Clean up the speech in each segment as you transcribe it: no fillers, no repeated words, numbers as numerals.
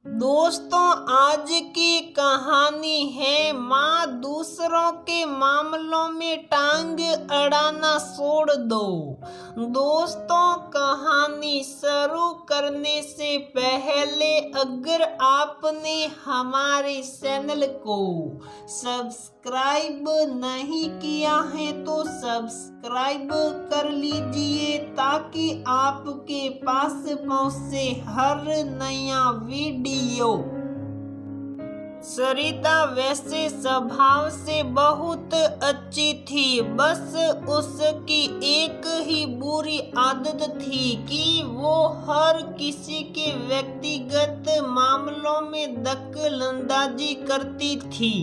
दोस्तों, आज की कहानी है माँ दूसरों के मामलों में टांग अड़ाना छोड़ दो। दोस्तों, कहानी शुरू करने से पहले अगर आपने हमारे चैनल को सब्सक्राइब नहीं किया है तो सब्सक्राइब कर लीजिए ताकि आपके पास पहुंचे हर नया वीडियो। सरिता वैसे स्वभाव से बहुत अच्छी थी, बस उसकी एक ही बुरी आदत थी कि वो हर किसी के व्यक्तिगत मामलों में दखलंदाजी करती थी।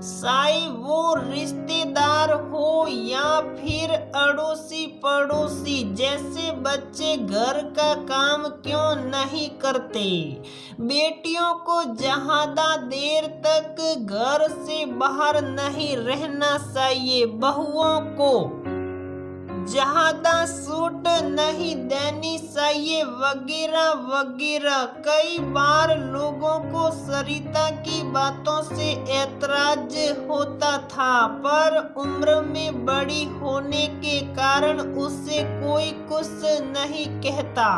चाहे वो रिश्तेदार हो या फिर अड़ोसी पड़ोसी। जैसे बच्चे घर का काम क्यों नहीं करते, बेटियों को ज्यादा देर तक घर से बाहर नहीं रहना चाहिए, बहुओं को ज्यादा छूट नहीं देनी चाहिए, वगैरह वगैरह। कई बार लोगों को सरिता की बातों से ऐतराज होता था, पर उम्र में बड़ी होने के कारण उससे कोई कुछ नहीं कहता।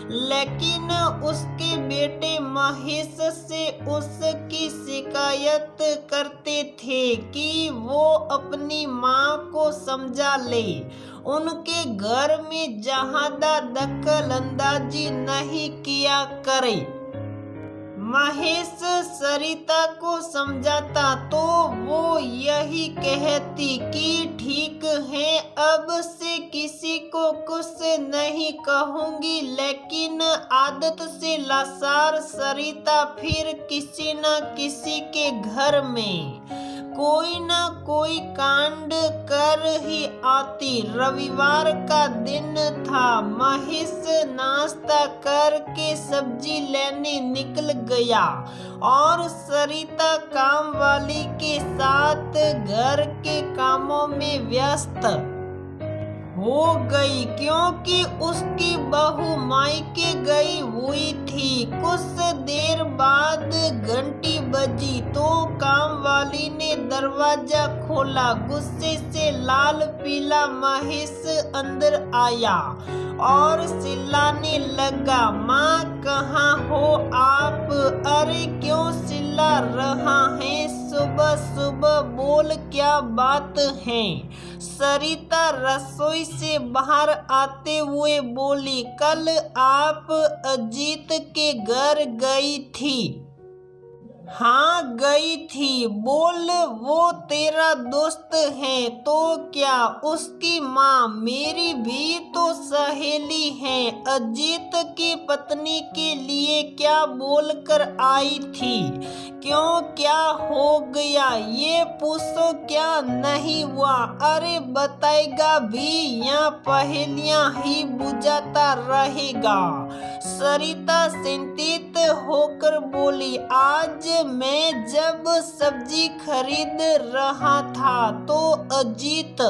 लेकिन उसके बेटे महेश से उसकी शिकायत करते थे कि वो अपनी माँ को समझा ले, उनके घर में ज्यादा दखल अंदाजी नहीं किया करे। महेश सरिता को समझाता तो वो यही कहती कि ठीक है, अब से किसी को कुछ नहीं कहूंगी। लेकिन आदत से लाचार सरिता फिर किसी न किसी के घर में कोई न कोई कांड कर ही आती। रविवार का दिन था। महेश नाश्ता करके सब्जी लेने निकल गया और सरिता काम वाली के साथ घर के कामों में व्यस्त हो गई, क्योंकि उसकी बहू मायके गई हुई थी। कुछ देर बाद घंटी बजी तो काम वाली ने दरवाजा खोला। गुस्से से लाल पीला महेश अंदर आया और चिल्लाने लगा, माँ कहाँ हो आप? अरे क्यों चिल्ला रहा है? सुबह सुबह बोल, क्या बात है? सरिता रसोई से बाहर आते हुए बोली, कल आप अजीत के घर गई थी। हाँ गई थी। बोल, वो तेरा दोस्त है तो क्या? उसकी माँ मेरी भी तो सहेली है। अजीत की पत्नी के लिए क्या बोलकर आई थी? क्यों, क्या हो गया? ये पूछो, क्या नहीं हुआ? अरे बताएगा भी या पहेलियां ही बुझाता रहेगा? सरिता चिंतित होकर बोली, आज मैं जब सब्जी खरीद रहा था तो अजीत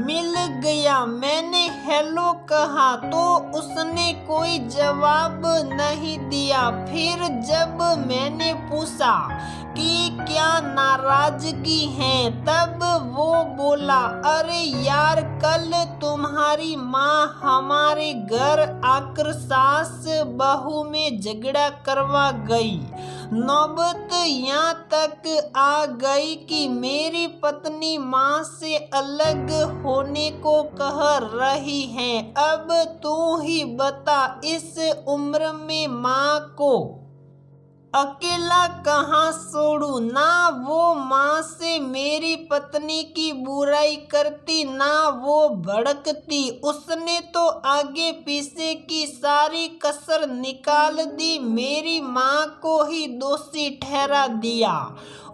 मिल गया। मैंने हेलो कहा तो उसने कोई जवाब नहीं दिया। फिर जब मैंने पूछा कि क्या नाराजगी है, तब वो बोला, अरे यार, कल तुम्हारी माँ हमारे घर आकर सास बहू में झगड़ा करवा गई। नौबत यहाँ तक आ गई कि मेरी पत्नी माँ से अलग होने को कह रही है। अब तू ही बता, इस उम्र में माँ को अकेला कहाँ छोड़ू? ना वो माँ से मेरी पत्नी की बुराई करती, ना वो भड़कती। उसने तो आगे पीछे की सारी कसर निकाल दी, मेरी माँ को ही दोषी ठहरा दिया।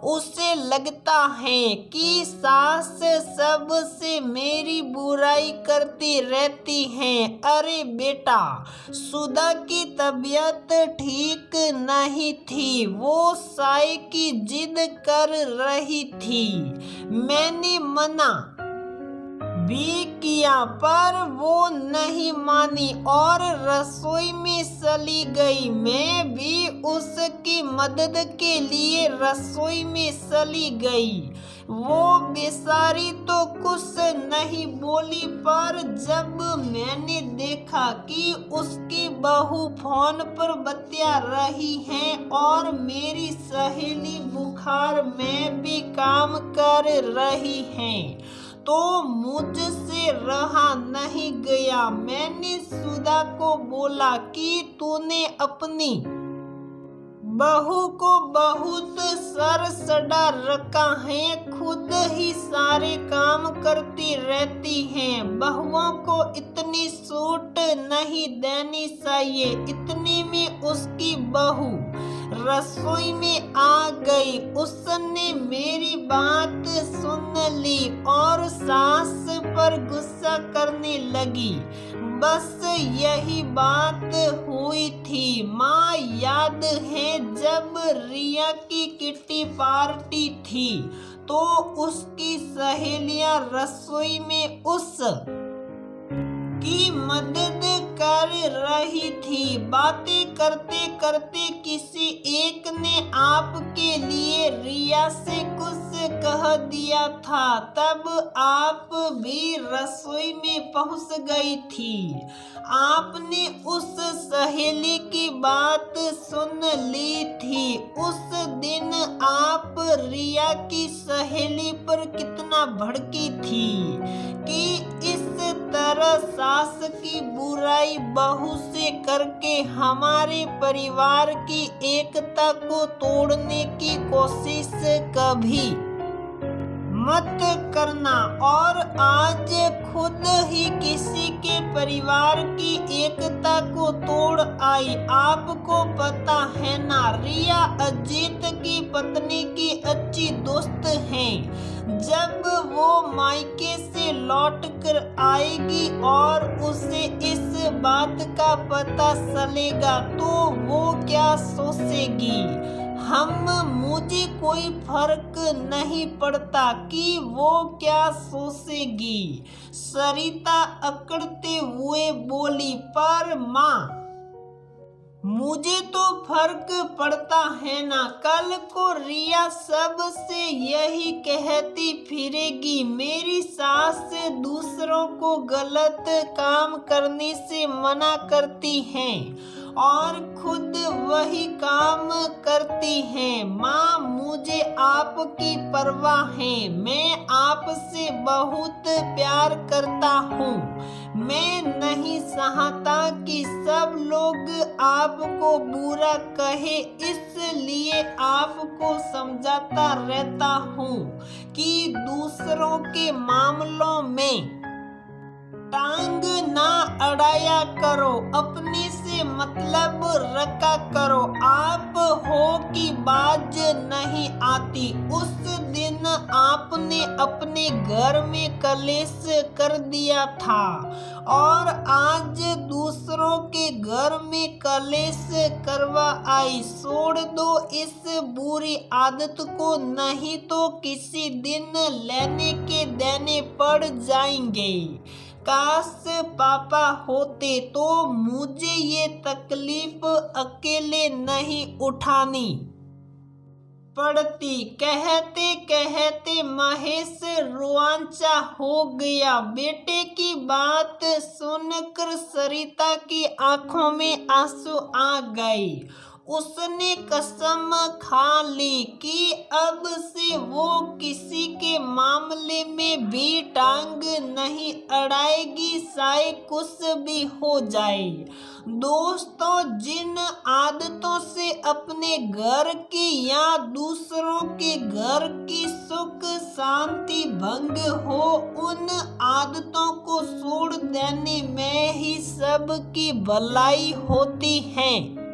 उसे लगता है कि सास सबसे मेरी बुराई करती रहती है। अरे बेटा, सुधा की तबीयत ठीक नहीं थी, वो चाय की जिद कर रही थी। मैंने मना भी किया पर वो नहीं मानी और रसोई में चली गई। मैं भी उसकी मदद के लिए रसोई में चली गई। वो बेचारी तो कुछ नहीं बोली, पर जब मैंने देखा कि उसकी बहू फोन पर बतिया रही है और मेरी सहेली बुखार में भी काम कर रही है, तो मुझसे रहा नहीं गया। मैंने सुधा को बोला कि तूने अपनी बहू को बहुत सर चढ़ा रखा है, खुद ही सारे काम करती रहती हैं। बहुओं को इतनी छूट नहीं देनी चाहिए। इतने में उसकी बहू रसोई में आ गई। उसने मेरी बात सुन ली और सास पर गुस्सा करने लगी। बस यही बात हुई थी। माँ, याद है जब रिया की किट्टी पार्टी थी तो उसकी सहेलियां रसोई में उस की मदद कर रही थी। बातें करते करते किसी एक ने आपके लिए रिया से कुछ कह दिया था, तब आप भी रसोई में पहुंच गई थी। आपने उस सहेली की बात सुन ली थी। उस दिन आप रिया की सहेली पर कितना भड़की थी कि इस तरह सास की बुराई बहू से करके हमारे परिवार की एकता को तोड़ने की कोशिश कभी मत करना। और आज खुद ही किसी के परिवार की एकता को तोड़ आई। आपको पता है ना, रिया अजीत की पत्नी की अच्छी दोस्त है। जब वो मायके से लौट कर आएगी और उसे इस बात का पता चलेगा तो वो क्या सोचेगी। मुझे कोई फर्क नहीं पड़ता कि वो क्या सोचेगी। सरिता अकड़ते हुए बोली, पर माँ, मुझे तो फर्क पड़ता है ना। कल को रिया सबसे यही कहती फिरेगी, मेरी सास दूसरों को गलत काम करने से मना करती है और खुद वही काम करती हैं। माँ, मुझे आपकी परवाह है। मैं आपसे बहुत प्यार करता हूँ। मैं नहीं चाहता कि सब लोग आपको बुरा कहे, इसलिए आपको समझाता रहता हूँ कि दूसरों के मामलों में टांग ना अड़ाया करो, अपने से मतलब रखा करो। आप हो कि बाज नहीं आती। उस दिन आपने अपने घर में कलेश कर दिया था और आज दूसरों के घर में कलेश करवा आई। छोड़ दो इस बुरी आदत को, नहीं तो किसी दिन लेने के देने पड़ जाएंगे। काश पापा होते तो मुझे ये तकलीफ अकेले नहीं उठानी पड़ती। कहते कहते महेश रोआंचा हो गया। बेटे की बात सुनकर सरिता की आंखों में आंसू आ गए। उसने कसम खा ली कि अब से वो किसी के मामले में भी टांग नहीं अड़ाएगी, चाहे कुछ भी हो जाए। दोस्तों, जिन आदतों से अपने घर की या दूसरों के घर की सुख शांति भंग हो, उन आदतों को छोड़ देने में ही सबकी भलाई होती है।